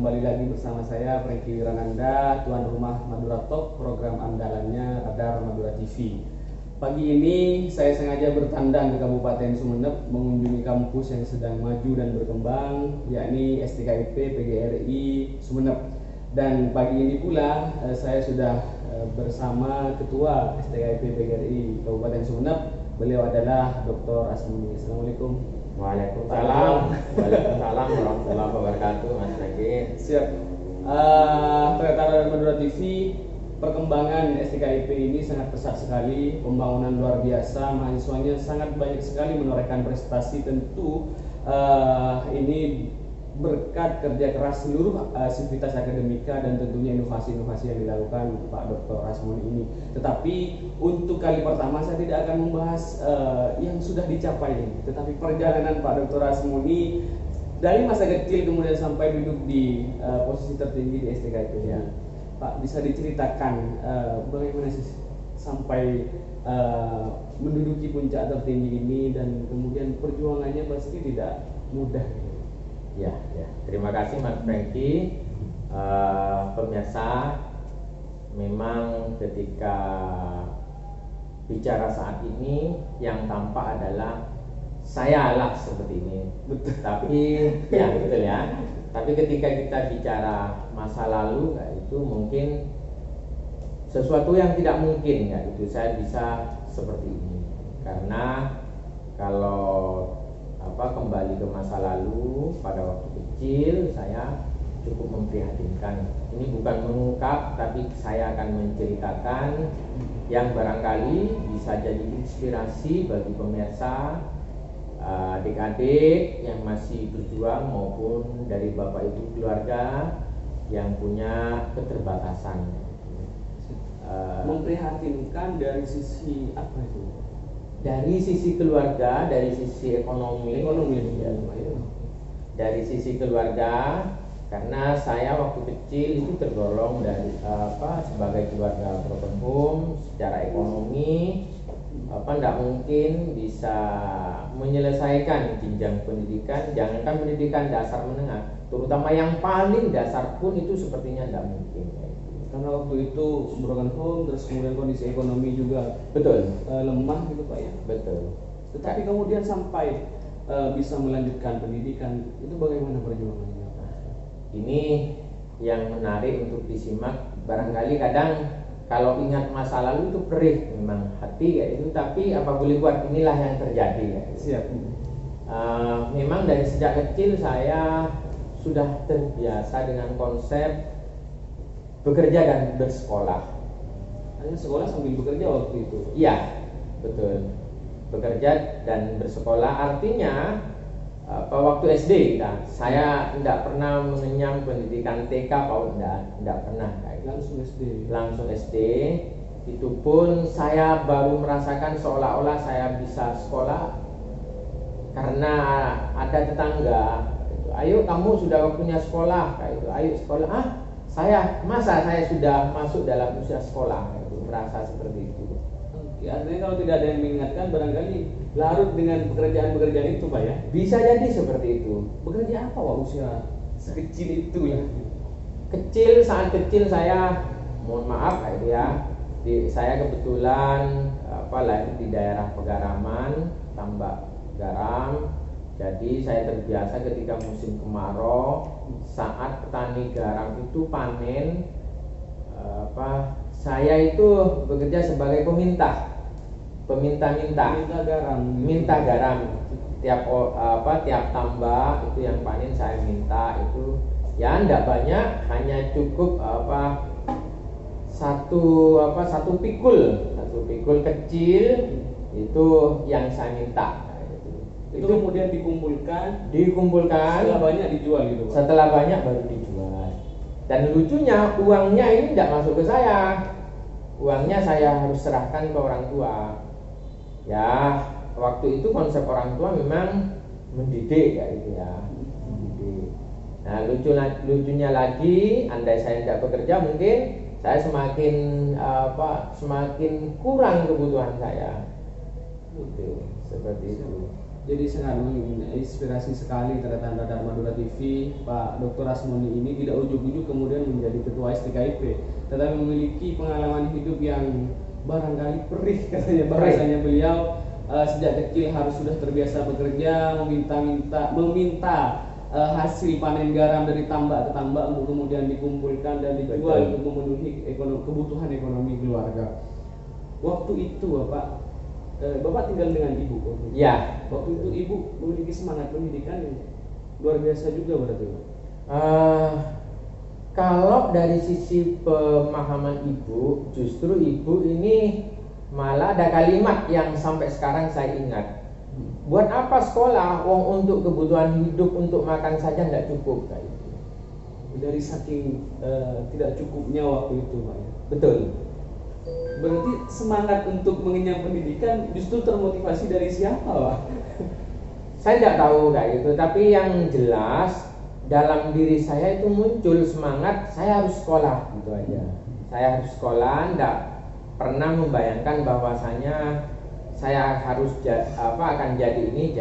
kembali lagi bersama saya Franky Wirananda, tuan rumah Madura Talk, program andalannya Radar Madura TV. Pagi ini saya sengaja bertandang ke Kabupaten Sumeneb mengunjungi kampus yang sedang maju dan berkembang, yakni STKIP PGRI Sumeneb. Dan pagi ini pula saya sudah bersama Ketua STKIP PGRI Kabupaten Sumeneb. Beliau adalah Dr. Asmuni. Assalamualaikum. Waalaikumsalam. Waalaikumsalam warahmatullahi wabarakatuh, Mas Franky. Siap. Radar Madura TV, perkembangan STKIP ini sangat pesat sekali, pembangunan luar biasa, mahasiswanya sangat banyak sekali menorehkan prestasi. Tentu ini berkat kerja keras seluruh sivitas akademika dan tentunya inovasi-inovasi yang dilakukan Pak Dr. Rasmoni ini. Tetapi untuk kali pertama saya tidak akan membahas yang sudah dicapai ini, tetapi perjalanan Pak Dr. Rasmoni dari masa kecil kemudian sampai duduk di posisi tertinggi di STKIP ya. Pak, bisa diceritakan bagaimana sih sampai menduduki puncak tertinggi ini, dan kemudian perjuangannya pasti tidak mudah. Ya. Terima kasih Mas Franky. Pemirsa, memang ketika bicara saat ini yang tampak adalah saya lah seperti ini. Betul. Tapi ya betul ya. Tapi ketika kita bicara masa lalu, itu mungkin sesuatu yang tidak mungkin, itu saya bisa seperti ini. Karena kalau kembali ke masa lalu, pada waktu kecil saya cukup memprihatinkan. Ini bukan mengungkap, tapi saya akan menceritakan yang barangkali bisa jadi inspirasi bagi pemirsa, adik-adik yang masih berjuang maupun dari bapak ibu keluarga yang punya keterbatasan. Memprihatinkan dari sisi apa itu? Dari sisi keluarga, dari sisi ekonomi. Ya. Dari sisi keluarga, karena saya waktu kecil itu tergolong dari sebagai keluarga broken home. Secara ekonomi tidak mungkin bisa menyelesaikan jenjang pendidikan, jangankan pendidikan dasar menengah, terutama yang paling dasar pun itu sepertinya tidak mungkin. Karena waktu itu broken home, terus kemudian kondisi ekonomi juga lemah gitu Pak ya. Betul. Tetapi kemudian sampai bisa melanjutkan pendidikan, itu bagaimana perjuangannya? Ini yang menarik untuk disimak. Barangkali kadang kalau ingat masa lalu itu perih memang hati itu, tapi apa boleh buat, inilah yang terjadi. Siap. Memang dari sejak kecil saya sudah terbiasa dengan konsep bekerja dan bersekolah. Hanya sekolah sambil bekerja waktu itu? Iya, betul. Bekerja dan bersekolah artinya waktu SD saya tidak pernah mengenyam pendidikan TK, tidak pernah. Langsung SD. Itu pun saya baru merasakan seolah-olah saya bisa sekolah karena ada tetangga. Ayo kamu sudah waktunya sekolah, ayo sekolah. Saya sudah masuk dalam usia sekolah, merasa seperti itu. Oke, artinya kalau tidak ada yang mengingatkan, barangkali larut dengan pekerjaan itu Pak ya? Bisa jadi seperti itu. Bekerja apa Pak usia sekecil itu ya? Saat kecil saya, mohon maaf saya kebetulan lahir di daerah Pegaraman, tambak garam. Jadi saya terbiasa ketika musim kemarau, saat petani garam itu panen, saya itu bekerja sebagai peminta garam. Tiap tambak itu yang panen saya minta itu. Ya enggak banyak, hanya cukup satu pikul kecil itu yang saya minta. Itu kemudian dikumpulkan. Setelah banyak dijual gitu Pak? Setelah banyak baru dijual. Dan lucunya uangnya ini tidak masuk ke saya. Uangnya saya harus serahkan ke orang tua. Ya, waktu itu konsep orang tua memang mendidik mendidik. Nah, lucunya lagi, andai saya tidak bekerja mungkin saya semakin kurang kebutuhan saya. Seperti itu. Jadi sangat menginspirasi sekali ternyata Radar Madura TV. Pak Dr. Asmoni ini tidak ujuk-ujuk kemudian menjadi ketua STKIP, tetapi memiliki pengalaman hidup yang barangkali perih katanya bahasanya beliau. Sejak kecil harus sudah terbiasa bekerja, meminta hasil panen garam dari tambak ke tambak untuk kemudian dikumpulkan dan dijual untuk memenuhi kebutuhan ekonomi keluarga. Waktu itu Bapak tinggal dengan ibu waktu itu. Ya. Waktu itu ibu memiliki semangat pendidikan yang luar biasa juga berarti. Kalau dari sisi pemahaman ibu, justru ibu ini malah ada kalimat yang sampai sekarang saya ingat. Buat apa sekolah? Wong untuk kebutuhan hidup, untuk makan saja nggak cukup kayak gitu. Dari saking tidak cukupnya waktu itu, Pak. Betul. Berarti semangat untuk mengenyam pendidikan justru termotivasi dari siapa, Pak? Saya tidak tahu kayak gitu, tapi yang jelas dalam diri saya itu muncul semangat saya harus sekolah gitu aja. Saya harus sekolah, tidak pernah membayangkan bahwasanya saya harus akan jadi ini.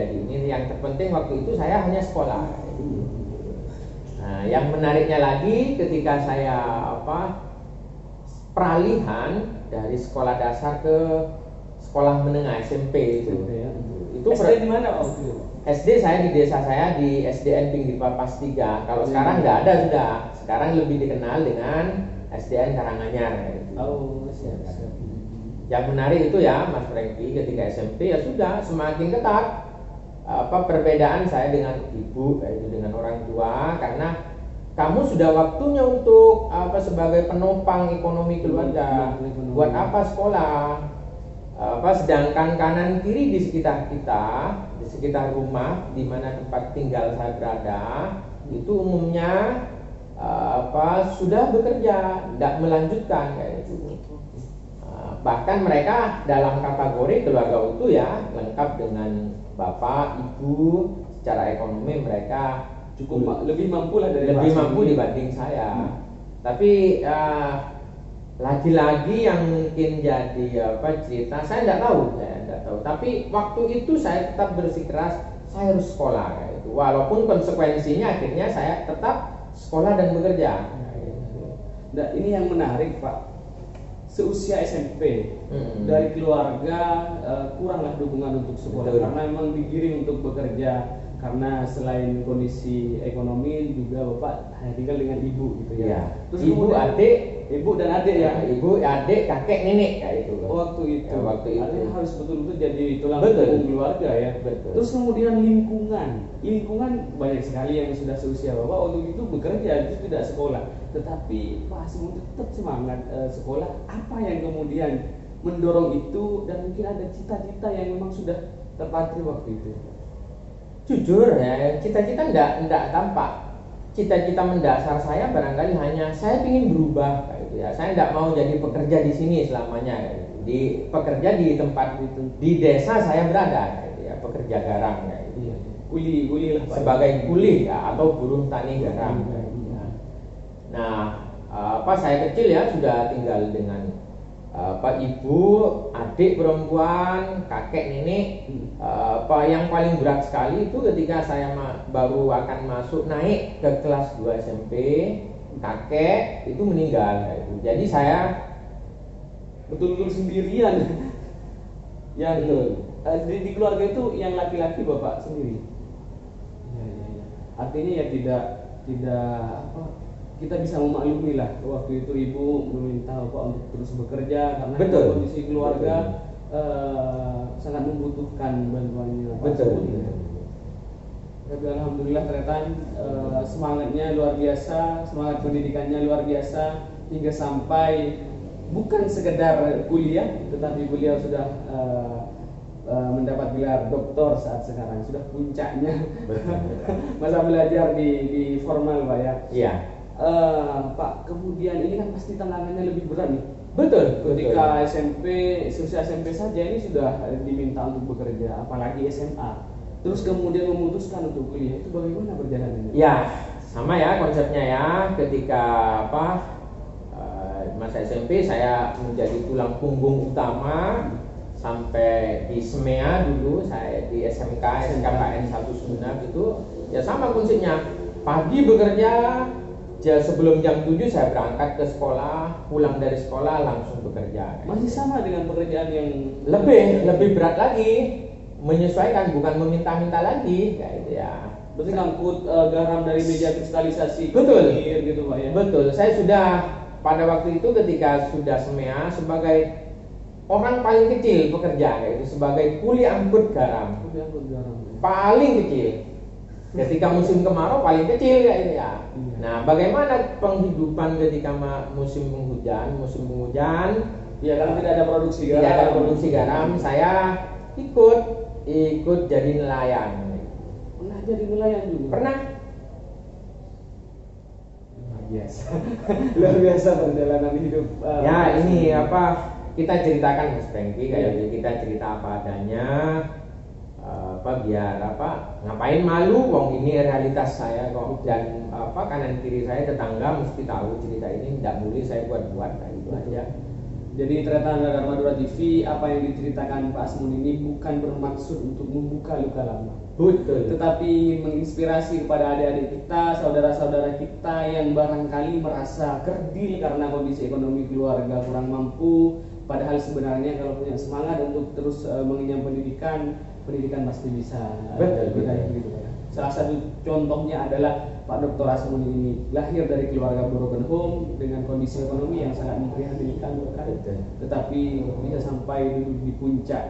Yang terpenting waktu itu saya hanya sekolah. Nah, yang menariknya lagi ketika saya peralihan dari sekolah dasar ke sekolah menengah SMP itu. Itu SD di mana waktu itu? SD saya di desa saya di SDN Pinggir Papas 3. Kalau sekarang nggak ada sudah. Sekarang lebih dikenal dengan SDN Karanganyar. Siap. Yang menarik itu ya Mas Franky, ketika SMP ya sudah semakin ketat perbedaan saya dengan ibu, yaitu dengan orang tua, karena kamu sudah waktunya untuk sebagai penopang ekonomi keluarga. Buat apa sekolah? Sedangkan kanan kiri di sekitar kita, di sekitar rumah di mana tempat tinggal saya berada, itu umumnya sudah bekerja, tidak melanjutkan kayak itu. Bahkan mereka dalam kategori keluarga utuh ya, lengkap dengan bapak, ibu, secara ekonomi mereka cukup lebih mampu lah dibanding saya. Tapi lagi-lagi yang mungkin jadi cerita saya tidak tahu. Tapi waktu itu saya tetap bersikeras saya harus sekolah gitu. Walaupun konsekuensinya akhirnya saya tetap sekolah dan bekerja. Nah, ini yang menarik, Pak. Seusia SMP dari keluarga kuranglah dukungan untuk sekolah. Betul. Karena memang digiring untuk bekerja. Karena selain kondisi ekonomi juga Bapak hanya tinggal dengan ibu gitu ya. Terus ibu dan adik ya. Ibu, adik, kakek, nenek kayak itu. Waktu itu. Artinya harus betul-betul jadi tulang punggung keluarga ya. Betul. Terus kemudian lingkungan banyak sekali yang sudah seusia Bapak waktu itu bekerja, itu tidak sekolah. Tetapi Pak Asmoni tetap semangat sekolah. Apa yang kemudian mendorong itu dan mungkin ada cita-cita yang memang sudah terpatri waktu itu? Jujur ya, cita-cita enggak tampak. Cita-cita mendasar saya barangkali hanya saya ingin berubah kayak gitu ya. Saya enggak mau jadi pekerja di sini selamanya kayak gitu. Pekerja di tempat itu, di desa saya berada kayak gitu ya, pekerja garam kayak gitu. Kuli lah Pak. Sebagai kuli ya, atau buruh tani garam kayak gitu ya. Nah, saya kecil ya sudah tinggal dengan ibu, adik perempuan, kakek, nenek. Yang paling berat sekali itu ketika saya baru akan naik ke kelas 2 SMP, kakek itu meninggal. Jadi saya betul-betul sendirian. Ya betul. Di keluarga itu yang laki-laki Bapak sendiri. Ya. Artinya ya tidak kita bisa memaklumi lah waktu itu ibu meminta Bapak untuk terus bekerja karena kondisi keluarga sangat membutuhkan bantuannya Pak. Tapi alhamdulillah ternyata semangatnya luar biasa, semangat pendidikannya luar biasa hingga sampai bukan sekedar kuliah, tetapi beliau sudah mendapat gelar doktor saat sekarang, sudah puncaknya masa belajar di formal Pak ya. Iya. Pak, kemudian ini kan pasti tantangannya lebih berat nih. Betul. Ketika seusia SMP saja ini sudah diminta untuk bekerja, apalagi SMA. Terus kemudian memutuskan untuk kuliah, itu bagaimana perjalanannya? Ya, sama ya konsepnya ya. Ketika masa SMP saya menjadi tulang punggung utama. sampai di SMEA dulu, saya di SKKN 1 Sumenep itu ya sama konsepnya. Pagi bekerja, sebelum jam 7 saya berangkat ke sekolah, pulang dari sekolah langsung bekerja. Masih sama dengan pekerjaan yang Lebih berat lagi, menyesuaikan, bukan meminta-minta lagi kayak gitu ya. berarti ngangkut garam dari meja kristalisasi ke Betul. air gitu Pak ya. Betul, saya sudah pada waktu itu ketika sudah SMEA sebagai orang paling kecil pekerja, yaitu sebagai kuli angkut garam. Kuli angkut garam. Paling kecil. Ketika musim kemarau paling kecil kayak gitu ya. Nah, bagaimana penghidupan ketika musim penghujan? Ya karena tidak ada produksi garam. Tidak ada produksi garam, saya ikut jadi nelayan. Pernah jadi nelayan juga? Pernah. Luar biasa. Luar biasa perjalanan hidup. Ya ini kita ceritakan Mas Franky kayak kita cerita apa adanya. Biar ngapain malu, wong ini realitas saya kok, dan kanan kiri saya tetangga mesti tahu cerita ini, tidak boleh saya buat-buat kayak gitu aja. Jadi ternyata Radar Madura TV, apa yang diceritakan Pak Asmun ini bukan bermaksud untuk membuka luka lama. Betul. Tetapi ingin menginspirasi kepada adik-adik kita, saudara-saudara kita yang barangkali merasa kerdil karena kondisi ekonomi keluarga kurang mampu. Padahal sebenarnya kalau punya semangat untuk terus mengenyam pendidikan pasti bisa. Betul. Gitu ya. Salah satu contohnya adalah Pak Dr. Asmun ini lahir dari keluarga broken home dengan kondisi ekonomi yang sangat memprihatinkan, tetapi bisa sampai duduk di puncak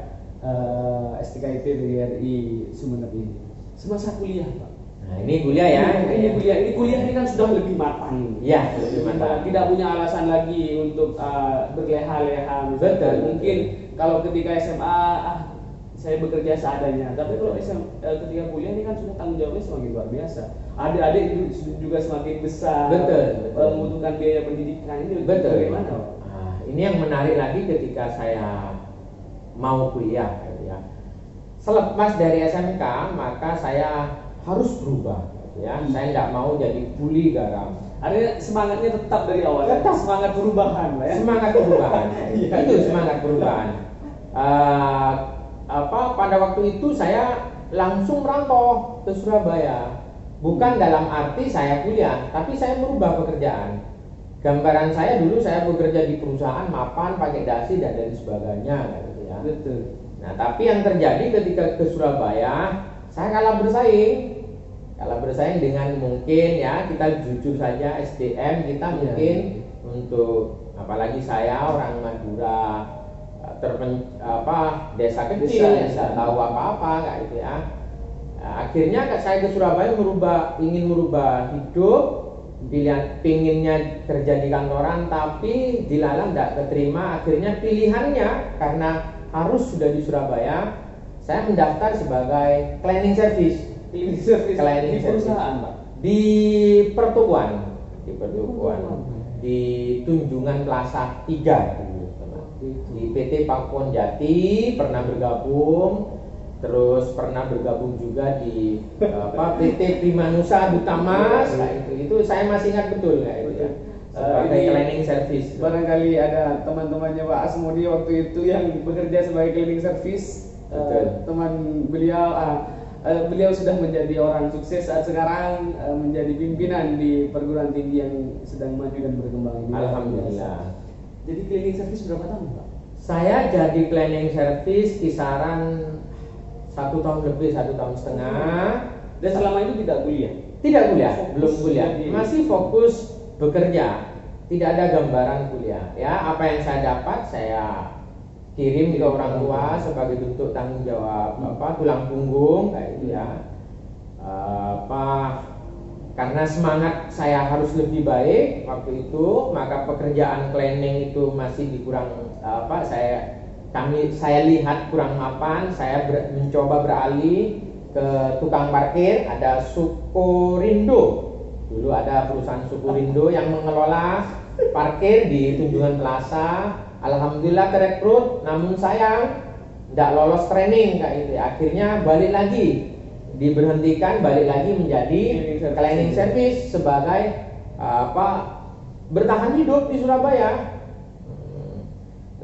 STKIP BRI Sumenep ini. Semasa kuliah, Pak. Nah, ini kuliah ya. Ini kuliah ini kan sudah lebih matang. Iya, lebih matang. Tidak punya alasan lagi untuk berleha-leha. Betul. Mungkin kalau ketika SMA saya bekerja seadanya, tapi kalau ketika kuliah ini kan sudah tanggung jawabnya semakin luar biasa. Adik-adik juga semakin besar. Betul. Membutuhkan biaya pendidikan ini. Betul. Bagaimana, Pak? Nah, ini yang menarik lagi ketika saya mau kuliah, ya. Selepas dari SMK maka saya harus berubah, ya. Saya tidak mau jadi kuli garam. Artinya semangatnya tetap dari awal. Tetap. Semangat perubahan, Pak ya. Semangat perubahan. Itu semangat perubahan. Pada waktu itu saya langsung merantau ke Surabaya. Bukan dalam arti saya kuliah, tapi saya merubah pekerjaan. Gambaran saya dulu saya bekerja di perusahaan mapan, pakai dasi dan lain sebagainya, gitu ya. Betul. Nah, tapi yang terjadi ketika ke Surabaya, saya kalah bersaing dengan mungkin ya, kita jujur saja SDM kita mungkin untuk, apalagi saya orang Madura, desa kecil, tidak tahu apa-apa kayak gitu ya. Nah, akhirnya saya ke Surabaya ingin merubah hidup, pinginnya kerja di kantoran, tapi dilalang tidak keterima. Akhirnya pilihannya karena harus sudah di Surabaya, saya mendaftar sebagai cleaning service. Di perusahaan, Pak. Di pertukuan, di Tunjungan Plaza 3 dulu. Di PT Pakuan Jati pernah bergabung. Terus pernah bergabung juga di PT Primanusa Duta Mas, itu saya masih ingat betul ya, itu ya. Sebagai cleaning service. Barangkali ada teman-temannya Pak Asmudi waktu itu yang bekerja sebagai cleaning service. Teman beliau sudah menjadi orang sukses saat sekarang menjadi pimpinan di perguruan tinggi yang sedang maju dan berkembang ini. Alhamdulillah. Jadi cleaning service berapa tahun, Pak? Saya jadi cleaning service kisaran 1 tahun lebih, 1,5 tahun. Dan selama itu tidak kuliah? Tidak kuliah, belum kuliah. Masih fokus bekerja. Tidak ada gambaran kuliah. Ya, apa yang saya dapat saya kirim ke orang tua sebagai bentuk tanggung jawab, tulang punggung kayak gitu ya. Karena semangat saya harus lebih baik waktu itu, maka pekerjaan cleaning itu masih dikurang saya lihat kurang mapan. Saya mencoba beralih ke tukang parkir. Ada Sukurindo, dulu ada perusahaan Sukurindo yang mengelola parkir di Tunjungan Plaza. Alhamdulillah terekrut, namun sayang tidak lolos training kayak gitu. Akhirnya balik lagi, diberhentikan, balik lagi menjadi cleaning service sebagai bertahan hidup di Surabaya.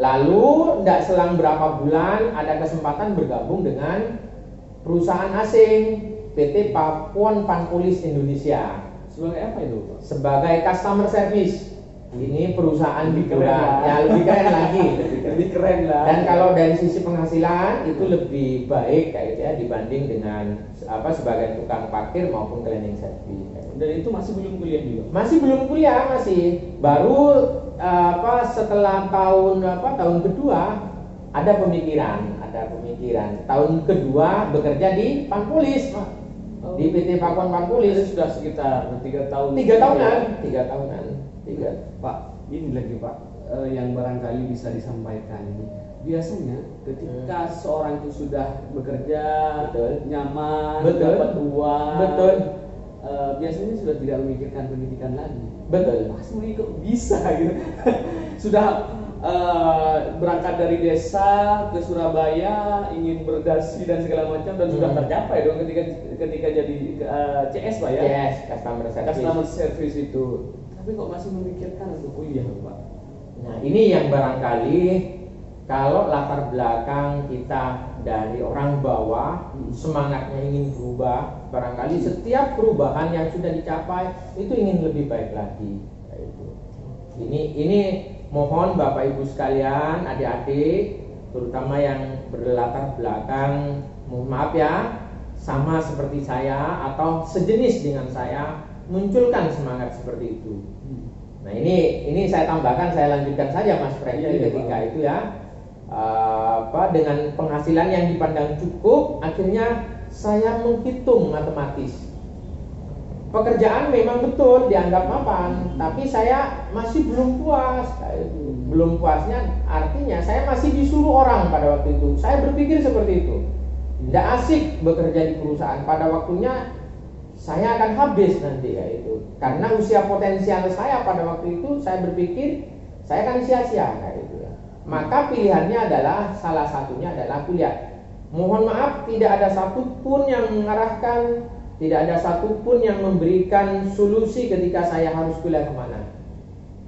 Lalu tidak selang berapa bulan ada kesempatan bergabung dengan perusahaan asing, PT Pakuan Panpulis Indonesia. Sebagai apa itu, Pak? Sebagai customer service. Ini perusahaan Lebih keren hiburan, lah. ya lebih keren lagi. Lebih keren lah. Dan kalau dari sisi penghasilan itu lebih baik kayak gitu ya dibanding dengan sebagai tukang parkir maupun cleaning service. Dan itu masih belum kuliah juga. Masih belum kuliah, masih baru setelah tahun kedua ada pemikiran tahun kedua bekerja di Panpulis, di PT Pakuan Panpulis. Sudah sekitar 3 tahun. 3 tahunan. Pak, ini lagi Pak, yang barangkali bisa disampaikan. Biasanya ketika seorang itu sudah bekerja, Betul. nyaman, Betul. dapat uang, Betul. Biasanya sudah tidak memikirkan pendidikan lagi. Betul. Pas ini kok bisa gitu. Sudah berangkat dari desa ke Surabaya, ingin berdasi dan segala macam, dan sudah tercapai dong ketika jadi CS Pak ya. Yes, customer service itu. Tapi kok masih memikirkan untuk kuliah, Pak? Nah, ini yang barangkali kalau latar belakang kita dari orang bawah, semangatnya ingin berubah, barangkali setiap perubahan yang sudah dicapai itu ingin lebih baik lagi. Ini mohon Bapak Ibu sekalian, adik-adik, terutama yang berlatar belakang, mohon maaf ya, sama seperti saya atau sejenis dengan saya, munculkan semangat seperti itu. Nah ini saya tambahkan, saya lanjutkan saja Mas Freddy ketika itu ya, dengan penghasilan yang dipandang cukup, akhirnya saya menghitung matematis. Pekerjaan memang betul dianggap mapan, tapi saya masih belum puas. Belum puasnya artinya saya masih disuruh orang pada waktu itu. Saya berpikir seperti itu. Tidak asik bekerja di perusahaan. Pada waktunya saya akan habis nanti kayak itu. Karena usia potensial saya pada waktu itu, saya berpikir saya akan sia-sia kayak itu ya. Maka pilihannya adalah, salah satunya adalah kuliah. Mohon maaf, tidak ada satupun yang mengarahkan, tidak ada satupun yang memberikan solusi ketika saya harus kuliah kemana.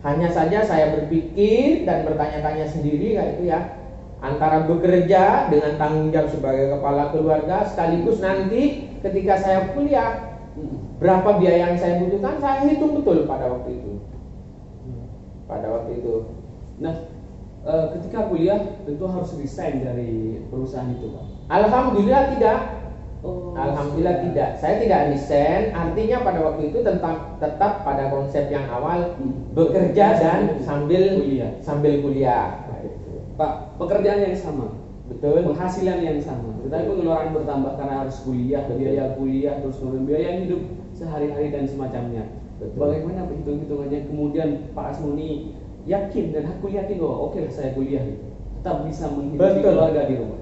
Hanya saja saya berpikir dan bertanya-tanya sendiri kayak itu ya, antara bekerja dengan tanggung jawab sebagai kepala keluarga, sekaligus nanti ketika saya kuliah, berapa biaya yang saya butuhkan, saya hitung betul pada waktu itu. Nah, ketika kuliah tentu harus resign dari perusahaan itu, Pak. Alhamdulillah tidak. Alhamdulillah Tidak. Saya tidak resign. Artinya pada waktu itu tetap pada konsep yang awal, bekerja dan sambil kuliah. Pak, pekerjaan yang sama, Betul. penghasilan yang sama, tetapi pengeluaran bertambah karena harus kuliah, biaya kuliah, terus kemudian biaya hidup sehari-hari dan semacamnya. Betul. Bagaimana hitung-hitungannya? Kemudian Pak Asmuni yakin, dan aku yakin bahwa oke lah saya kuliah, tetap bisa menghidupi keluarga di rumah.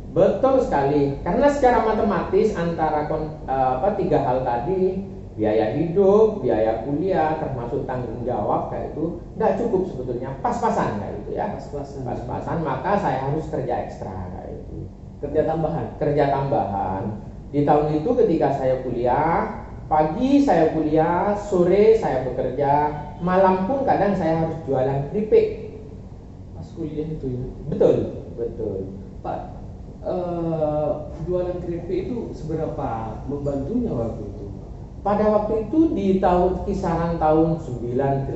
Betul sekali. Karena secara matematis antara 3 hal tadi, biaya hidup, biaya kuliah, termasuk tanggung jawab kayak itu, tidak cukup sebetulnya, pas-pasan kayak itu ya. Pas-pasan, maka saya harus kerja ekstra kayak itu. Kerja tambahan. Di tahun itu ketika saya kuliah, pagi saya kuliah, sore saya bekerja, malam pun kadang saya harus jualan keripik. Pas kuliah itu ya. Betul. Pak, jualan keripik itu seberapa membantunya waktu itu? Pada waktu itu di kisaran tahun 98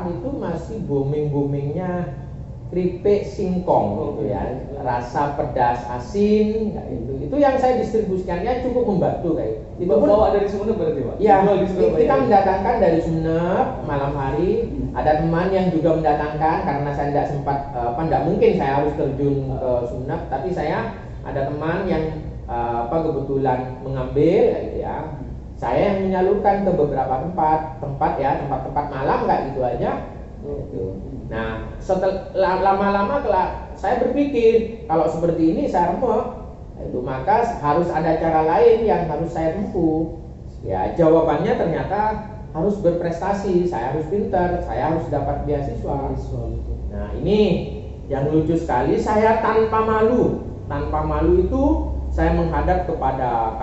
itu masih booming-boomingnya keripik singkong gitu ya. Rasa pedas asin kayak itu. Itu yang saya distribusikannya cukup membantu kayak itu. Itu bawa dari Sumeneb berarti, Pak? Ya, kita mendatangkan dari Sumeneb malam hari. Ada teman yang juga mendatangkan karena saya tidak sempat tidak mungkin saya harus terjun ke Sumeneb, tapi saya ada teman yang kebetulan mengambil gitu ya. Saya yang menyalurkan ke beberapa tempat malam kayak gitu aja. Gitu. Nah, setelah lama-lama saya berpikir kalau seperti ini saya remuk, itu maka harus ada cara lain yang harus saya tempuh. Ya, jawabannya ternyata harus berprestasi, saya harus pintar, saya harus dapat beasiswa. Nah, ini yang lucu sekali, saya tanpa malu itu saya menghadap kepada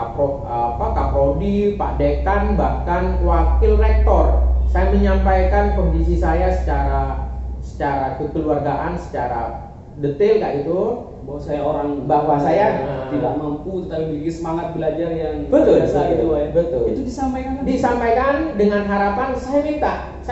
Kaprodi, Pak Dekan, bahkan Wakil Rektor. Saya menyampaikan kondisi saya secara kekeluargaan, secara detail kayak itu, bahwa saya tidak mampu tetapi memiliki semangat belajar yang betul, biasa betul, itu ya. betul. Itu disampaikan dengan harapan saya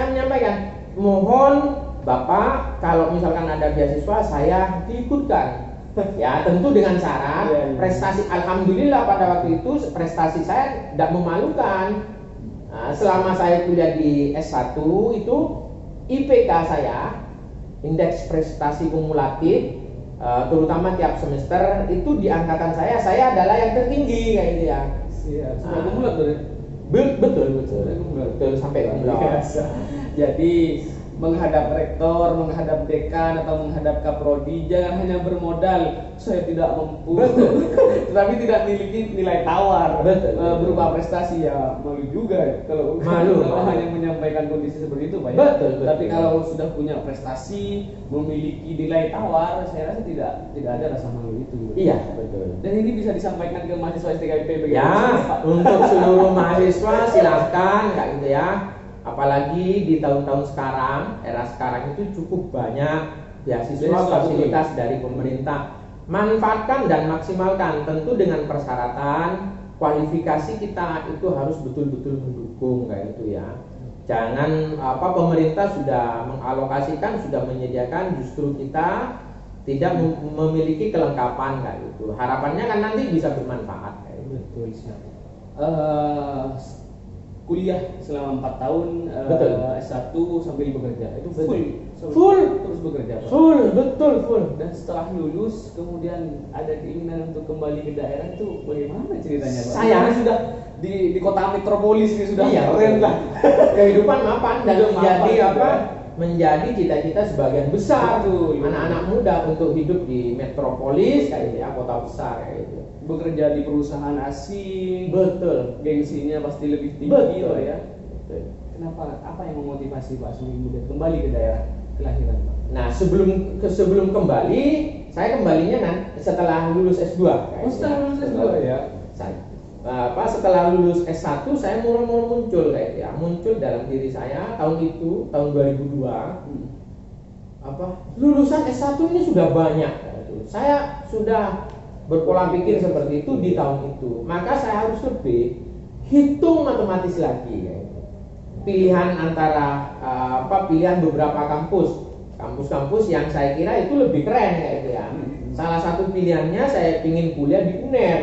menyampaikan, mohon Bapak kalau misalkan ada beasiswa saya diikutkan. Ya tentu dengan syarat prestasi, alhamdulillah pada waktu itu prestasi saya tidak memalukan. Nah, selama saya kuliah di S1 itu IPK saya, indeks prestasi kumulatif, terutama tiap semester itu di angkatan saya adalah yang tertinggi kayak gitu ya. Sampai kumulat betul sampai kumulat. Jadi menghadap rektor, menghadap dekan atau menghadap kaprodi, jangan hanya bermodal saya tidak mampu, tetapi tidak memiliki nilai tawar berupa prestasi, ya malu juga ya kalau hanya menyampaikan kondisi seperti itu, Pak ya. Betul. Tapi kalau sudah punya prestasi, memiliki nilai tawar, saya rasa tidak ada rasa malu itu. Iya, betul. Dan ini bisa disampaikan ke mahasiswa STKIP ya, untuk seluruh mahasiswa silahkan kayak gitu ya. Apalagi di tahun-tahun sekarang, era sekarang itu cukup banyak beasiswa fasilitas dari pemerintah. Manfaatkan dan maksimalkan, tentu dengan persyaratan kualifikasi kita itu harus betul-betul mendukung kayak itu ya. Jangan pemerintah sudah mengalokasikan, sudah menyediakan, justru kita tidak memiliki kelengkapan kayak gitu. Harapannya kan nanti bisa bermanfaat kayak gitu. Betul sekali. Kuliah selama 4 tahun, S1 sambil bekerja, itu full terus bekerja, Pak. Full. Dan setelah lulus kemudian ada keinginan untuk kembali ke daerah, itu bagaimana ceritanya, Pak? Saya sudah di kota metropolis ini sudah keren lah. Kehidupan mapan dan menjadi cita-cita sebagian besar anak-anak muda untuk hidup di metropolis kayak gitu ya, kota besar kayak gitu. Bekerja di perusahaan asing, betul, gengsinya pasti lebih tinggi, Pak ya. Betul. Kenapa? Apa yang memotivasi Pak Sumi kemudian kembali ke daerah kelahiran, Pak? Nah, sebelum kembali, saya kembalinya kan setelah lulus S2. Setelah lulus S2 ya. Setelah lulus S1 saya mulai muncul kayak ya, muncul dalam diri saya tahun 2002. Lulusan S1 ini sudah banyak. Saya sudah berpola pikir seperti itu di tahun itu, maka saya harus lebih hitung matematis lagi kayak gitu. Pilihan antara pilihan beberapa kampus yang saya kira itu lebih keren kayak gitu ya. Salah satu pilihannya saya ingin kuliah di UNER.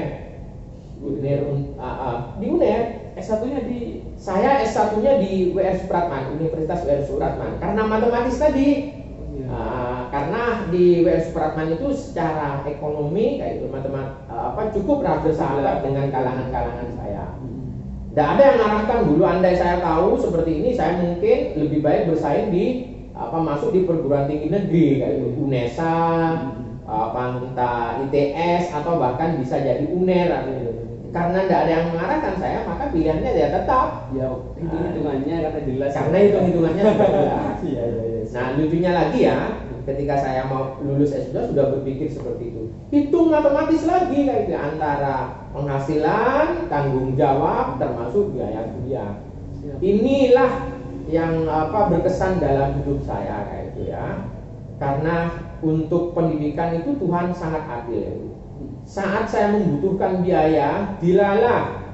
Di UNER. S1-nya di S1-nya di WR Supratman, Universitas WR Supratman. Karena matematis tadi. Karena di WR Supratman itu secara ekonomi kayak itu cukup bersahabat dengan kalangan-kalangan saya. Tidak ada yang mengarahkan dulu, andai saya tahu seperti ini, saya mungkin lebih baik bersaing di masuk di perguruan tinggi negeri kayak itu, UNESA, entah ITS atau bahkan bisa jadi UNER gitu. Karena tidak ada yang mengarahkan saya, maka pilihannya ya tetap hitung-hitungannya karena jelas. Karena hitung-hitungannya sudah jelas. Iya. Nah, lucunya lagi ya, ketika saya mau lulus S2 sudah berpikir seperti itu. Hitung matematis lagi kayak gitu, antara penghasilan, tanggung jawab, termasuk biaya kuliah. Inilah yang berkesan dalam hidup saya kayak itu ya. Karena untuk pendidikan itu Tuhan sangat adil. Saat saya membutuhkan biaya, dilalah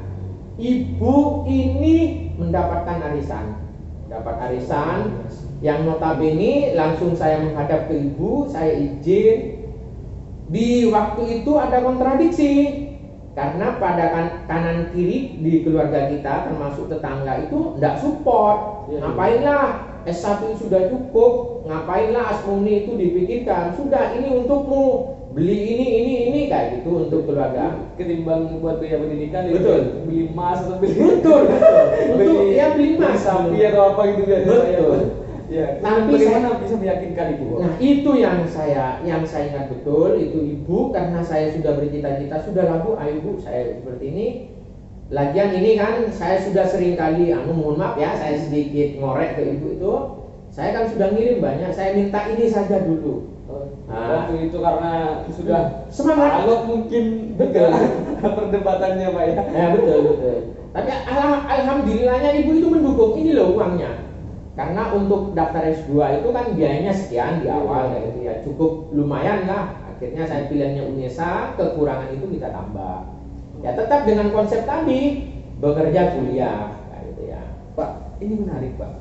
ibu ini mendapatkan arisan. Dapat arisan yang notabene langsung saya menghadap ke ibu, saya izin. Di waktu itu ada kontradiksi karena pada kanan kiri di keluarga kita termasuk tetangga itu tidak support. Ngapainlah S1 sudah cukup, ngapainlah Asmuni itu dipikirkan, sudah ini untukmu, beli ini kayak gitu untuk keluarga. Ketimbang buat biaya pendidikan, betul, beli emas atau beli beli emas, sapi atau apa gitu kan. Betul. Ya, tapi bagaimana bisa meyakinkan ibu? Nah, itu yang saya ingat betul, itu ibu, karena saya sudah bercita-cita, sudah Bu, ayo Bu, saya seperti ini. Lagian ini kan saya sudah sering kali, mohon maaf ya, saya sedikit ngorek ke ibu itu. Saya kan sudah ngirim banyak, saya minta ini saja dulu. Waktu itu karena sudah semangat, mungkin betul perdebatannya Pak ya. Ya betul. Tapi alhamdulillahnya ibu itu mendukung, ini loh uangnya. Karena untuk daftar S2 itu kan biayanya sekian di awal kayak gitu ya, cukup lumayan lah. Akhirnya saya pilihannya UNESA, kekurangan itu kita tambah. Ya tetap dengan konsep tadi, bekerja kuliah kayak gitu ya. Pak, ini menarik Pak.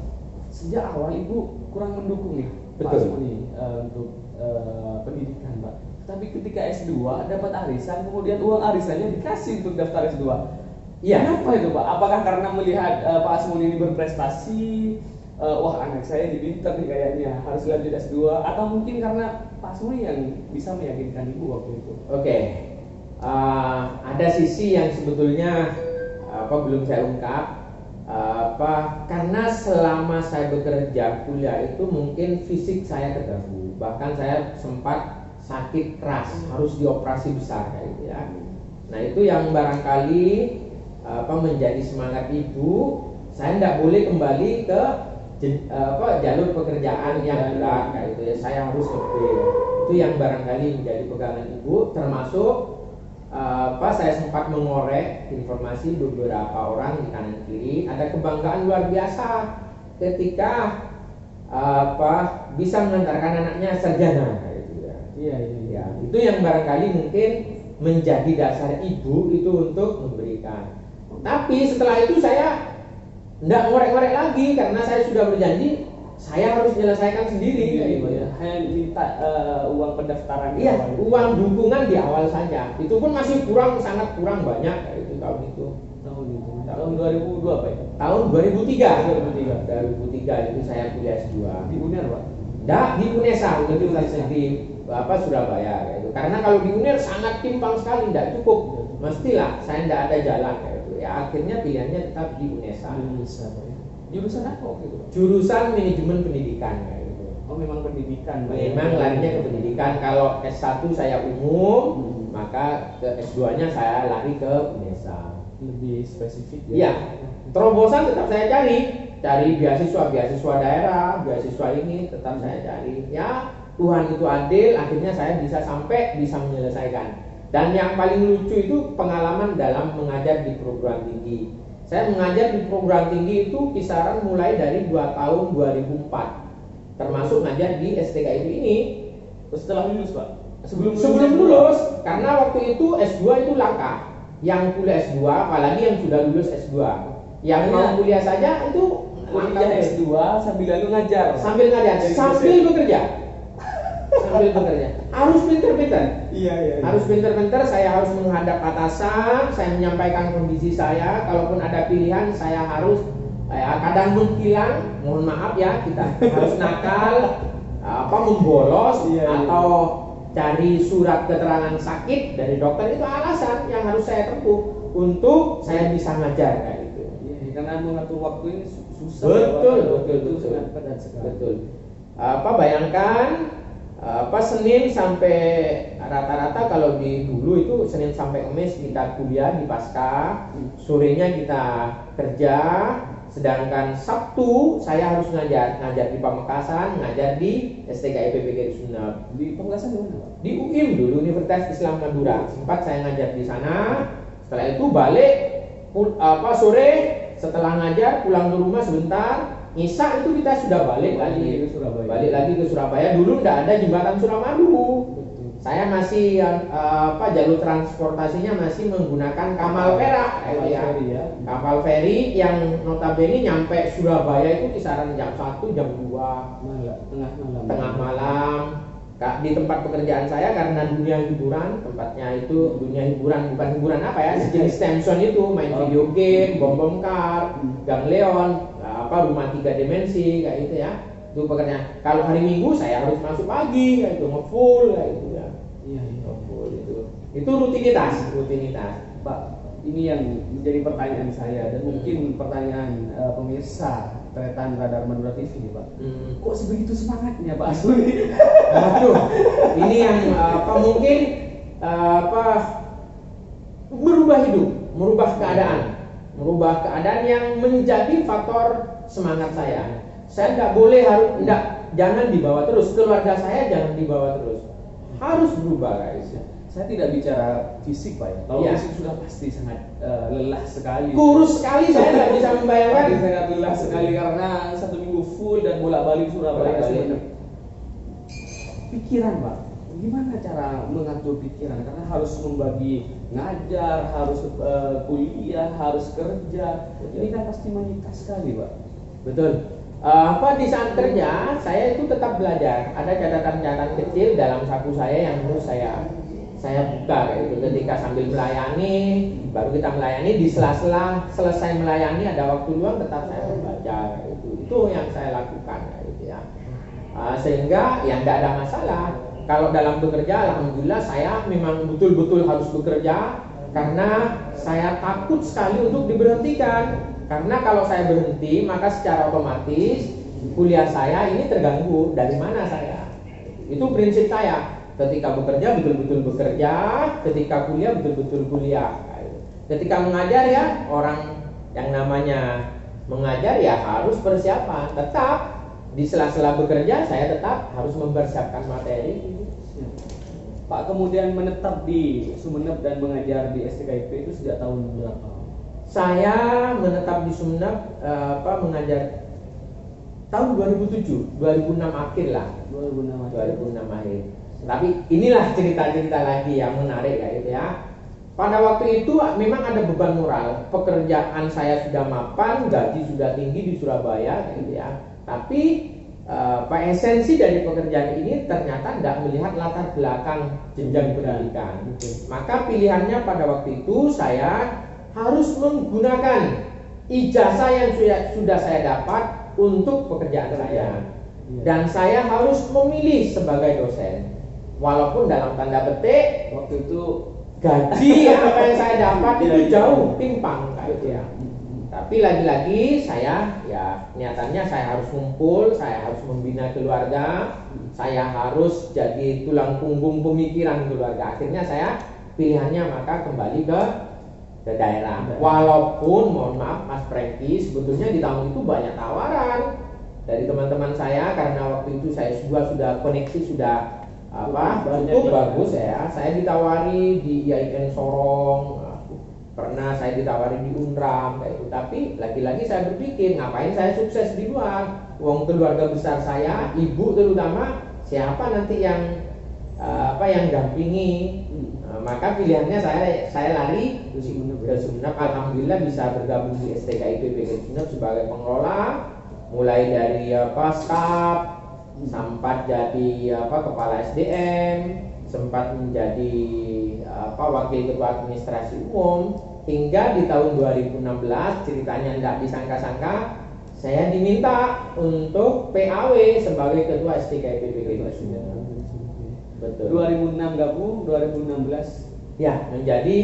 Sejak awal Ibu kurang mendukung nih Pak Betul. Asmuni untuk pendidikan Pak. Tapi ketika S2 dapat arisan, kemudian uang arisannya dikasih untuk daftar S2. Iya. Kenapa itu Pak? Apakah karena melihat Pak Asmuni ini berprestasi, wah anak saya ini pintar nih kayaknya, harus lanjut S2, atau mungkin karena Pak Asmuni yang bisa meyakinkan Ibu waktu itu? Oke. Ada sisi yang sebetulnya belum saya ungkap. Karena selama saya bekerja kuliah itu mungkin fisik saya terganggu, bahkan saya sempat sakit keras, harus dioperasi besar kayak gitu ya. Nah itu yang barangkali menjadi semangat Ibu, saya tidak boleh kembali ke jalur pekerjaan yang berat kayak gitu ya, saya harus ngebil. Itu yang barangkali menjadi pegangan Ibu, termasuk saya sempat mengorek informasi beberapa orang di kanan kiri, ada kebanggaan luar biasa ketika bisa mengantarkan anaknya sarjana gitu ya. Iya. Ya, itu yang barangkali mungkin menjadi dasar Ibu itu untuk memberikan. Tapi setelah itu saya tidak ngorek-ngorek lagi karena saya sudah berjanji saya harus menyelesaikan sendiri gitu ya. Hanya minta uang pendaftaran. Iya, uang dukungan di awal saja. Itu pun masih sangat kurang banyak itu tahun itu. Tahun 2002 Pak? Tahun 2003. 2003 itu saya kuliah S2. Di UNER Pak? Enggak, di UNESA, itu di Surabaya gitu. Karena kalau di UNER sangat timpang sekali, tidak cukup. Mestilah saya tidak ada jalan kayak gitu. Ya akhirnya pilihannya tetap di UNESA. Jurusan apa gitu? Jurusan manajemen pendidikan kayak gitu. Oh memang pendidikan. Memang larinya ke pendidikan. Kalau S1 saya umum, maka ke S2-nya saya lari ke UNESA. Lebih spesifik ya. Iya. Terobosan tetap saya cari beasiswa daerah, beasiswa ini tetap saya cari. Ya, Tuhan itu adil, akhirnya saya bisa menyelesaikan. Dan yang paling lucu itu pengalaman dalam mengajar di perguruan tinggi. Saya mengajar di perguruan tinggi itu kisaran mulai dari 2 tahun 2004. Termasuk ngajar di STKIP ini. Setelah lulus Pak? Sebelum lulus, karena waktu itu S2 itu langka. Yang kuliah S2, apalagi yang sudah lulus S2. Yang mau kuliah saja itu kuliah S2 sambil lalu ngajar. Sambil bekerja. Harus pinter-pinter. Iya. Harus pinter-pinter, saya harus menghadap atasan, saya menyampaikan kondisi saya, kalaupun ada pilihan saya harus kadang menghilang, mohon maaf ya, kita harus nakal, membolos atau cari surat keterangan sakit dari dokter, itu alasan yang harus saya tempuh untuk saya bisa ngajar kayak gitu. Iya, karena mengatur waktu ini susah. Betul. Sangat padat sekali. Betul. Bayangkan Senin sampai rata-rata kalau di dulu itu Senin sampai Kamis kita kuliah di Pasca, sorenya kita kerja, sedangkan Sabtu saya harus ngajar di Pamekasan, ngajar di STKIP PGRI Sumeneb. Di Pamekasan di mana Pak? Di UIM dulu, Universitas Islam Madura. Sempat saya ngajar di sana. Setelah itu balik sore setelah ngajar pulang ke rumah sebentar. Ngisa itu kita sudah balik lagi ke Surabaya. Dulu tidak ada jembatan Suramadu. Saya masih jalur transportasinya masih menggunakan kapal perak, kapal feri yang notabene nyampe Surabaya itu kisaran jam 1, jam 2 tengah malam. Di tempat pekerjaan saya karena dunia hiburan, tempatnya itu dunia hiburan, bukan hiburan sejenis Samson itu, main video game, bom kar, gangleon, rumah 3 dimensi kayak gitu ya. Itu pekerjaan. Kalau hari Minggu saya harus masuk pagi kayak itu, ngefull kayak gitu ya. Iya. Ngefull itu rutinitas. Pak, ini yang menjadi pertanyaan saya dan mungkin pertanyaan pemirsa Tretan Radar Madura TV nih Pak. Kok sebegitu semangatnya Pak Asmuni? Waduh, ini yang mungkin merubah hidup, merubah keadaan yang menjadi faktor semangat saya. Saya jangan dibawa terus, keluarga saya jangan dibawa terus, harus berubah guys. Saya tidak bicara fisik Pak ya. Kalau Iya. fisik sudah pasti sangat lelah sekali. Kurus sekali, saya tidak bisa membayangkan. Pasti sangat lelah sekali karena 1 minggu full dan bolak-balik Surabaya. Bolak-balik. Pikiran Pak, gimana cara mengatur pikiran? Karena harus membagi ngajar, harus kuliah, harus kerja. Ini kan pasti menyita sekali Pak. Betul. Di saat kerja saya itu tetap belajar. Ada catatan-catatan kecil dalam saku saya yang harus saya buka kayak gitu. Ketika sambil melayani, baru kita melayani, di sela-sela selesai melayani ada waktu luang tetap saya membaca kayak gitu. Itu yang saya lakukan kayak gitu ya. Sehingga ya tidak ada masalah. Kalau dalam bekerja, alhamdulillah saya memang betul-betul harus bekerja karena saya takut sekali untuk diberhentikan. Karena kalau saya berhenti, maka secara otomatis kuliah saya ini terganggu. Dari mana saya? Itu prinsip saya. Ketika bekerja betul-betul bekerja, ketika kuliah betul-betul kuliah. Ketika mengajar ya, orang yang namanya mengajar ya harus persiapan. Tetap di sela-sela bekerja saya tetap harus mempersiapkan materi. Pak kemudian menetap di Sumeneb dan mengajar di STKIP itu sejak tahun berapa? Saya menetap di Sumeneb mengajar tahun 2007, 2006 akhir lah. 2006 akhir. Tapi inilah cerita-cerita lagi yang menarik ya itu ya. Pada waktu itu memang ada beban moral. Pekerjaan saya sudah mapan, gaji sudah tinggi di Surabaya gitu ya. Tapi esensi dari pekerjaan ini ternyata tidak melihat latar belakang jenjang pendidikan. Maka pilihannya pada waktu itu saya harus menggunakan ijazah yang sudah saya dapat untuk pekerjaan saya. Dan saya harus memilih sebagai dosen. Walaupun dalam tanda petik waktu itu gaji apa yang saya dapat itu jauh timpang kayak ya. Tapi lagi-lagi saya ya niatannya saya harus ngumpul, saya harus membina keluarga, saya harus jadi tulang punggung pemikiran keluarga. Akhirnya saya pilihannya maka kembali ke daerah. Walaupun mohon maaf Mas Franky, sebetulnya di tahun itu banyak tawaran dari teman-teman saya karena waktu itu saya sudah koneksi sudah cukup bagus ya. Saya ditawari di IAIN Sorong, pernah saya ditawari di Unram kayak itu. Tapi lagi-lagi saya berpikir ngapain saya sukses di luar? Wong keluarga besar saya, ibu terutama, siapa nanti yang yang dampingi? Maka pilihannya saya lari ke Sumeneb. Alhamdulillah bisa bergabung di STKIP PGRI Sumeneb sebagai pengelola, mulai dari staf, sempat jadi kepala SDM, sempat menjadi wakil ketua administrasi umum, hingga di tahun 2016 ceritanya tidak disangka-sangka saya diminta untuk PAW sebagai ketua STKIP PGRI Sumeneb. Betul. 2006 gabung, 2016 ya menjadi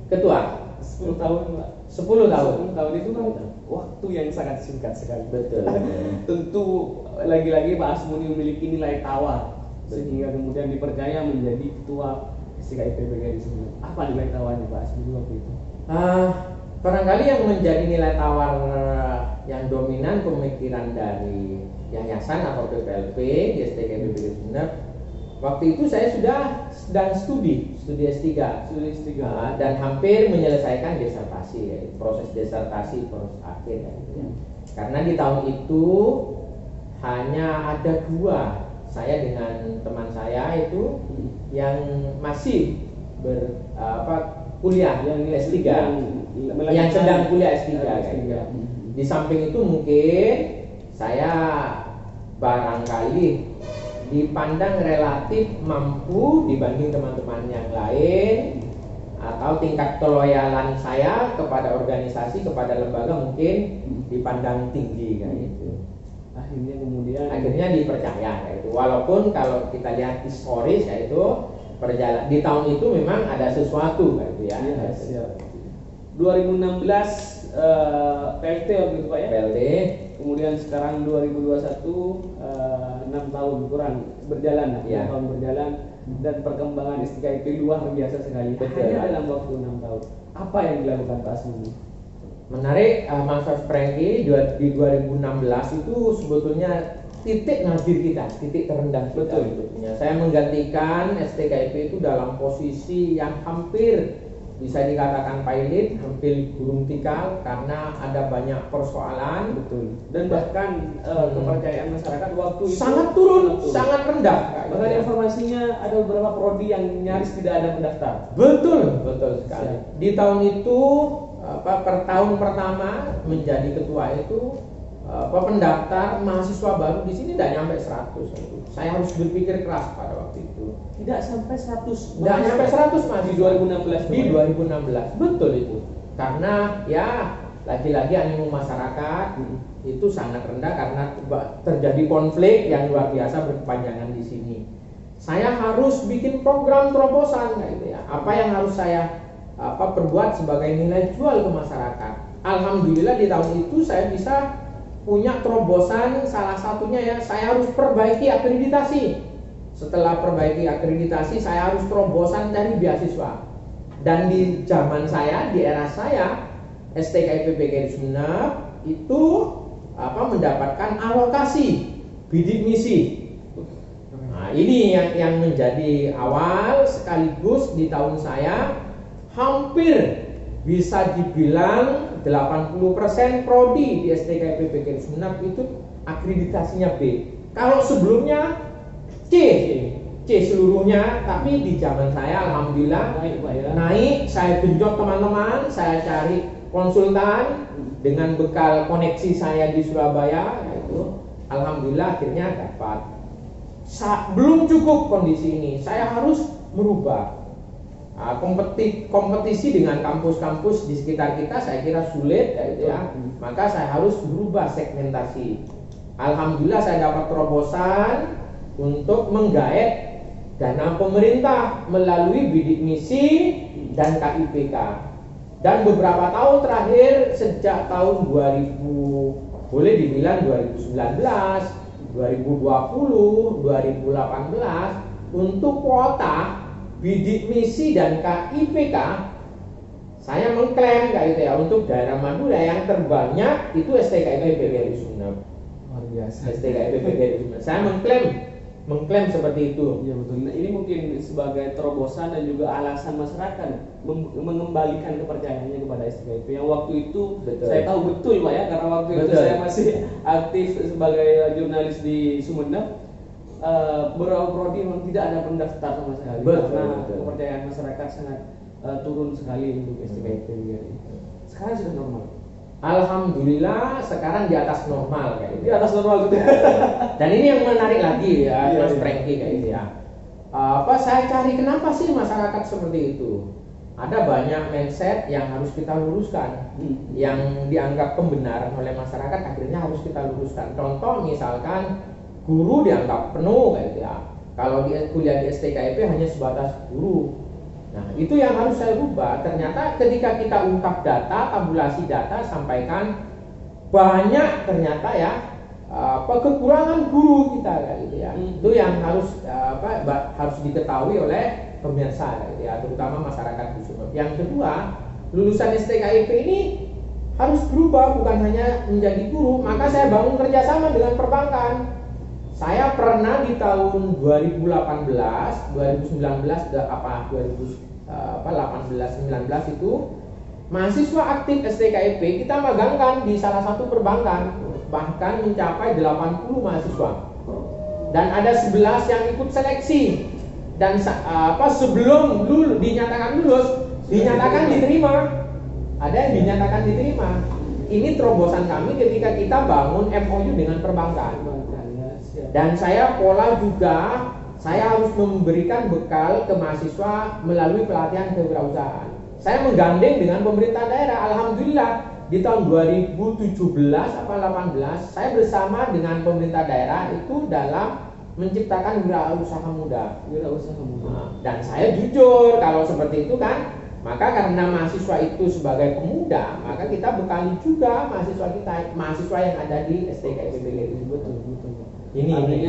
ketua. 10 tahun Pak. 10 tahun. 10 tahun itu kan waktu yang sangat singkat sekali. Betul. Tentu lagi-lagi Pak Asmuni memiliki nilai tawar sehingga kemudian dipercaya menjadi ketua STKIP PGRI Sumeneb. Apa nilai tawarnya Pak Asmuni waktu itu? Barangkali yang menjadi nilai tawar yang dominan pemikiran dari yayasan atau PPLP di STKIP PGRI Sumeneb. Waktu itu saya sudah sedang studi S3 dan hampir menyelesaikan disertasi, proses disertasi proses akhir gitu ya. Karena di tahun itu hanya ada 2, saya dengan teman saya itu yang masih kuliah yang S3, yang sedang kuliah S3 gitu. Di samping itu mungkin saya barangkali dipandang relatif mampu dibanding teman-teman yang lain, atau tingkat keloyalan saya kepada organisasi, kepada lembaga mungkin dipandang tinggi kayak gitu. Akhirnya dipercaya kayak itu. Walaupun kalau kita lihat historis yaitu perjalanan di tahun itu memang ada sesuatu kayak itu ya. 2016 PLT waktu itu Pak ya? PLT. Kemudian sekarang 2021 6 tahun kurang berjalan lah, 6 tahun berjalan dan perkembangan STKIP luar biasa sekali. Hanya dalam waktu 6 tahun. Apa yang dilakukan Pak Asmuni? Menarik Mas Franky, di 2016 itu sebetulnya titik nadir kita, titik terendah kita. Betul. Hidupnya. Saya menggantikan STKIP itu dalam posisi yang hampir bisa dikatakan pailit, hampir gulung tikar karena ada banyak persoalan. Betul. Dan bahkan kepercayaan masyarakat waktu itu Sangat turun, sangat rendah. Bahkan informasinya ada beberapa prodi yang nyaris tidak ada pendaftar. Betul, betul sekali. Di tahun itu per tahun pertama menjadi ketua itu pendaftar mahasiswa baru di sini tidak nyampe 100. Saya harus berpikir keras pada waktu itu. Tidak sampai 100. Tidak nyampe 100 masih Di 2016. Di 2016. Betul itu. Karena ya lagi-lagi animo masyarakat itu sangat rendah karena terjadi konflik yang luar biasa berkepanjangan di sini. Saya harus bikin program terobosan gitu ya. Apa yang harus saya perbuat sebagai nilai jual ke masyarakat. Alhamdulillah di tahun itu saya bisa punya terobosan, salah satunya ya saya harus perbaiki akreditasi. Setelah perbaiki akreditasi saya harus terobosan dari beasiswa. Dan di zaman saya, di era saya, STKIP PGRI Sumeneb itu mendapatkan alokasi bidik misi. Nah, ini yang menjadi awal sekaligus di tahun saya hampir bisa dibilang 80% prodi di STKIP PGRI Sumeneb itu akreditasinya B. Kalau sebelumnya C seluruhnya, tapi di zaman saya alhamdulillah naik, saya genjot teman-teman, saya cari konsultan dengan bekal koneksi saya di Surabaya, yaitu alhamdulillah akhirnya dapat. Belum cukup kondisi ini, saya harus merubah. Kompetisi dengan kampus-kampus di sekitar kita saya kira sulit ya. Maka saya harus berubah segmentasi. Alhamdulillah saya dapat terobosan untuk menggaet dana pemerintah melalui bidik misi dan KIPK. Dan beberapa tahun terakhir sejak tahun 2000 boleh dibilang 2019, 2020, 2018 untuk kuota bidik misi dan KIPK saya mengklaim gitu ya, untuk daerah Madura yang terbanyak itu STKIP PGRI Sumeneb. Luar biasa. STKIP PGRI Sumeneb. Saya mengklaim seperti itu. Ya betul. Nah, ini mungkin sebagai terobosan dan juga alasan masyarakat mengembalikan kepercayaannya kepada STKIP yang waktu itu Betul. saya tahu betul Pak ya, karena waktu itu Betul. saya masih aktif sebagai jurnalis di Sumeneb. Beberapa prodi memang tidak ada pendaftar sama sekali. Betul, Karena betul. kepercayaan masyarakat sangat turun sekali untuk STKIP. Sekarang sudah normal. Alhamdulillah sekarang di atas normal kayak gitu. Di atas normal gitu. Dan ini yang menarik lagi ya, Iya, Mas iya. Franky kayak gitu ya. Saya cari kenapa sih masyarakat seperti itu? Ada banyak mindset yang harus kita luruskan, yang dianggap pembenaran oleh masyarakat akhirnya harus kita luruskan. Contoh misalkan guru dianggap penuh kayak gitu ya. Kalau di kuliah di STKIP hanya sebatas guru. Nah, itu yang harus saya rubah. Ternyata ketika kita ungkap data, tabulasi data, sampaikan banyak ternyata ya kekurangan guru kita kayak gitu ya. Itu yang harus harus diketahui oleh pemirsa kayak gitu ya, terutama masyarakat di Sumeneb. Yang kedua, lulusan STKIP ini harus berubah, bukan hanya menjadi guru. Maka saya bangun kerjasama dengan perbankan. Saya pernah di tahun 2018, 2019, 2018-19 itu mahasiswa aktif STKIP kita magangkan di salah satu perbankan, bahkan mencapai 80 mahasiswa. Dan ada 11 yang ikut seleksi. Dan sebelum dinyatakan lulus, dinyatakan diterima. Ada yang dinyatakan diterima. Ini terobosan kami ketika kita bangun MOU dengan perbankan. Dan saya pola juga, saya harus memberikan bekal ke mahasiswa melalui pelatihan kewirausahaan. Saya menggandeng dengan pemerintah daerah. Alhamdulillah di tahun 2017 atau 2018 saya bersama dengan pemerintah daerah itu dalam menciptakan wirausaha muda. Dan saya jujur kalau seperti itu kan, maka karena mahasiswa itu sebagai pemuda, maka kita bekali juga mahasiswa kita, mahasiswa yang ada di STKIP PGRI. Betul. Ini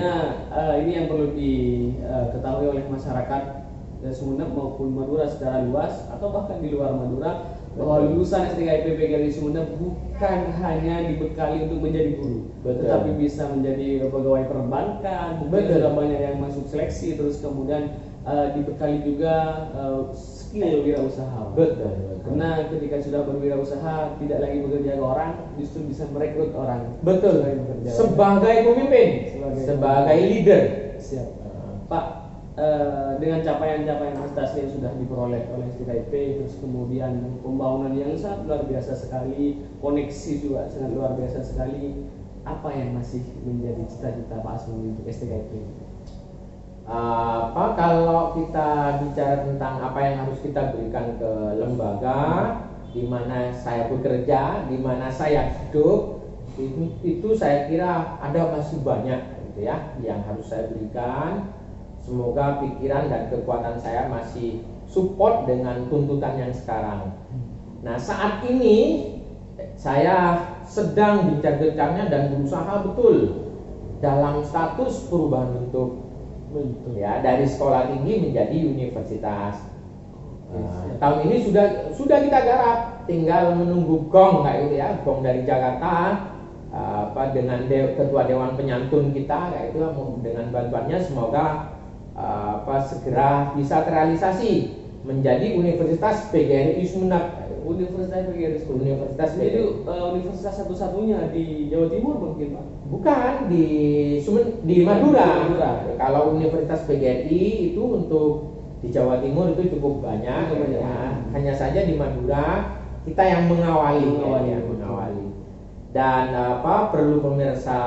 yang perlu diketahui oleh masyarakat Sumeneb maupun Madura secara luas atau bahkan di luar Madura, bahwa lulusan STKIP PGRI Sumeneb bukan hanya dibekali untuk menjadi guru, tetapi bisa menjadi pegawai perbankan. Mungkin sudah banyak yang masuk seleksi, terus kemudian dibekali juga skill wirausaha. Betul. Karena ketika sudah berwirausaha tidak lagi bekerja ke orang, justru bisa merekrut orang. Betul. Sebagai pemimpin, sebagai leader. Siap. Pak, dengan capaian-capaian prestasi yang sudah diperoleh oleh STKIP, terus kemudian pembangunan yang sangat luar biasa sekali, koneksi juga sangat luar biasa sekali, apa yang masih menjadi cita-cita Pak Asmuni untuk STKIP? Kalau kita bicara tentang apa yang harus kita berikan ke lembaga di mana saya bekerja, di mana saya hidup, itu saya kira ada masih banyak gitu ya yang harus saya berikan. Semoga pikiran dan kekuatan saya masih support dengan tuntutan yang sekarang. Nah, saat ini saya sedang gencar-gencarnya dan berusaha betul dalam status perubahan bentuk. Ya, dari sekolah tinggi menjadi universitas. Tahun ini sudah kita garap, tinggal menunggu gong kayak gitu ya, gong dari Jakarta, dengan ketua dewan penyantun kita kayak itu, dengan bantuannya semoga segera bisa terrealisasi menjadi Universitas PGRI Sumeneb. Universitas PGRI Sumeneb. Universitas PGRI. Jadi universitas satu-satunya di Jawa Timur mungkin Pak? Bukan, di Madura. Kalau Universitas PGRI itu untuk di Jawa Timur itu cukup banyak. Ya. Hanya saja di Madura kita yang mengawali. Dan perlu pemirsa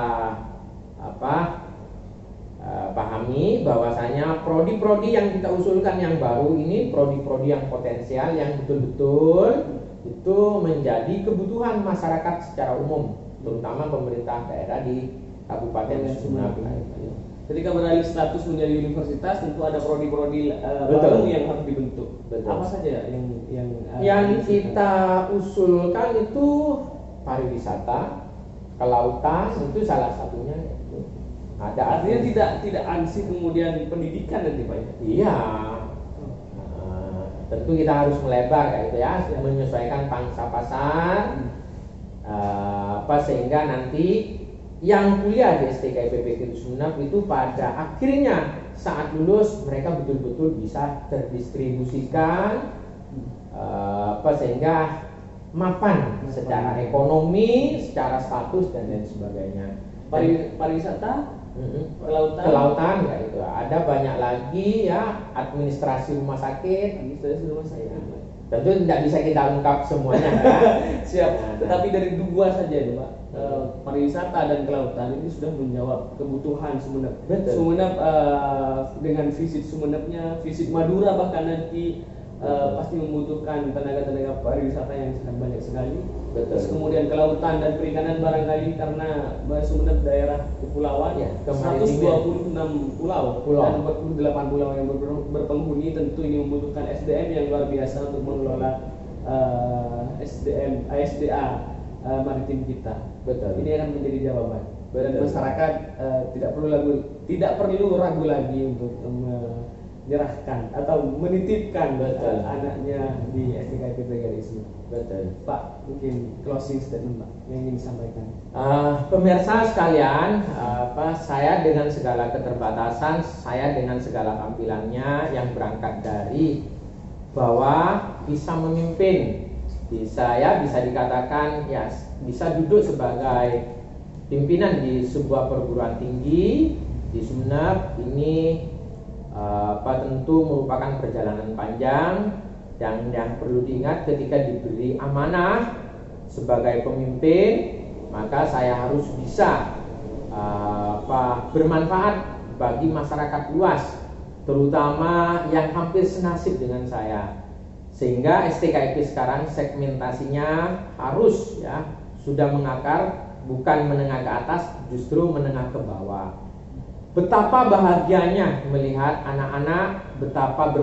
pahami bahwasanya prodi-prodi yang kita usulkan yang baru ini prodi-prodi yang potensial yang betul-betul itu menjadi kebutuhan masyarakat secara umum, terutama pemerintah daerah di Kabupaten Sumeneb. Ketika beralih status menjadi universitas, tentu ada prodi-prodi baru yang harus dibentuk. Betul. Apa saja yang kita usulkan itu pariwisata, kelautan itu salah satunya. Ada artinya tidak ansih kemudian pendidikan nanti Pak? Iya. Tentu kita harus melebar kayak itu ya, menyesuaikan pangsa pasar, sehingga nanti yang kuliah di STKIP PGRI Sumeneb itu pada akhirnya saat lulus mereka betul-betul bisa terdistribusikan, sehingga mapan secara ekonomi, secara status dan lain sebagainya. Pariwisata, kelautan ya itu ada banyak lagi ya, administrasi rumah sakit. Tentu tidak bisa kita ungkap semuanya ya. Siap. Tetapi dari dua saja ya Pak, pariwisata dan kelautan ini sudah menjawab kebutuhan Sumeneb. Sumeneb dengan visit Sumenebnya, visit Madura bahkan nanti pasti membutuhkan tenaga-tenaga pariwisata yang sangat banyak sekali. Terus kemudian kelautan dan perikanan barangkali karena Sumeneb daerah kepulauan, 126 pulau dan 48 pulau yang berpenghuni, tentu ini membutuhkan SDM yang luar biasa untuk mengelola SDA maritim kita. Betul. Ini akan menjadi jawaban. Dan masyarakat tidak perlu ragu lagi untuk menyerahkan atau menitipkan anaknya di STKIP PGRI Sumeneb. Betul. Pak, mungkin closing statement Pak yang ingin disampaikan. Pemirsa sekalian, saya dengan segala keterbatasan, saya dengan segala tampilannya yang berangkat dari bahwa bisa memimpin, saya bisa dikatakan ya bisa duduk sebagai pimpinan di sebuah perguruan tinggi di Sumeneb ini. Tentu merupakan perjalanan panjang dan yang perlu diingat ketika diberi amanah sebagai pemimpin, maka saya harus bisa bermanfaat bagi masyarakat luas, terutama yang hampir senasib dengan saya. Sehingga STKIP sekarang segmentasinya harus ya sudah mengakar, bukan menengah ke atas, justru menengah ke bawah. Betapa bahagianya melihat anak-anak, betapa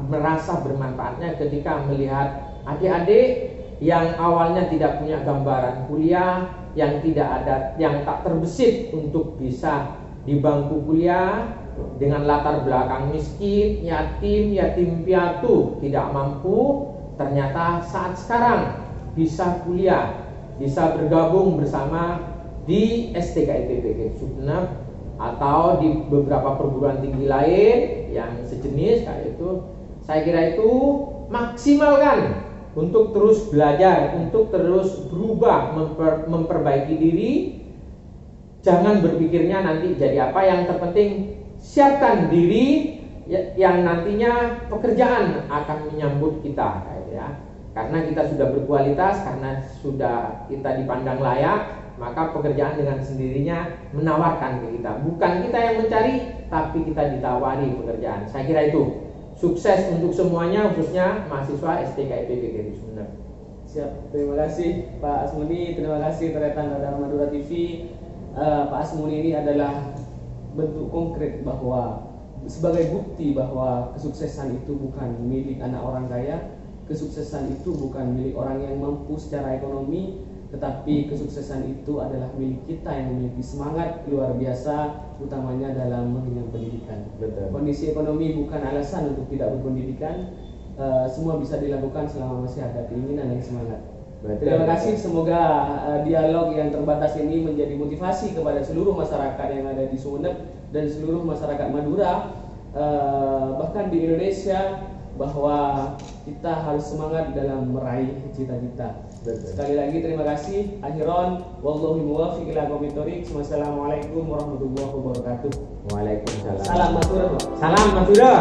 merasa bermanfaatnya ketika melihat adik-adik yang awalnya tidak punya gambaran kuliah, yang tak terbesit untuk bisa di bangku kuliah, dengan latar belakang miskin, yatim piatu, tidak mampu, ternyata saat sekarang bisa kuliah, bisa bergabung bersama di STKIP PGRI Sumeneb atau di beberapa perguruan tinggi lain yang sejenis kayak itu. Saya kira itu maksimalkan untuk terus belajar, untuk terus berubah, memperbaiki diri. Jangan berpikirnya nanti jadi apa, yang terpenting siapkan diri yang nantinya pekerjaan akan menyambut kita, ya. Karena kita sudah berkualitas, karena sudah kita dipandang layak, maka pekerjaan dengan sendirinya menawarkan ke kita. Bukan kita yang mencari, tapi kita ditawari pekerjaan. Saya kira itu sukses untuk semuanya, khususnya mahasiswa STKIP PGRI Sumeneb. Siap, terima kasih Pak Asmuni, terima kasih Teretan Radar Madura TV. Pak Asmuni ini adalah bentuk konkret bahwa sebagai bukti bahwa kesuksesan itu bukan milik anak orang kaya, kesuksesan itu bukan milik orang yang mampu secara ekonomi, tetapi kesuksesan itu adalah milik kita yang memiliki semangat luar biasa, utamanya dalam mengenyam pendidikan. Betul. Kondisi ekonomi bukan alasan untuk tidak berpendidikan. Semua bisa dilakukan selama masih ada keinginan dan semangat. Betul. Terima kasih, semoga dialog yang terbatas ini menjadi motivasi kepada seluruh masyarakat yang ada di Sumeneb dan seluruh masyarakat Madura, bahkan di Indonesia, bahwa kita harus semangat dalam meraih cita-cita. Sekali lagi terima kasih. Akhiron, wallahu muwaffiq ila aqwamit thoriq. Wassalamualaikum warahmatullahi wabarakatuh. Waalaikumsalam. Salam Madura. Salam Madura.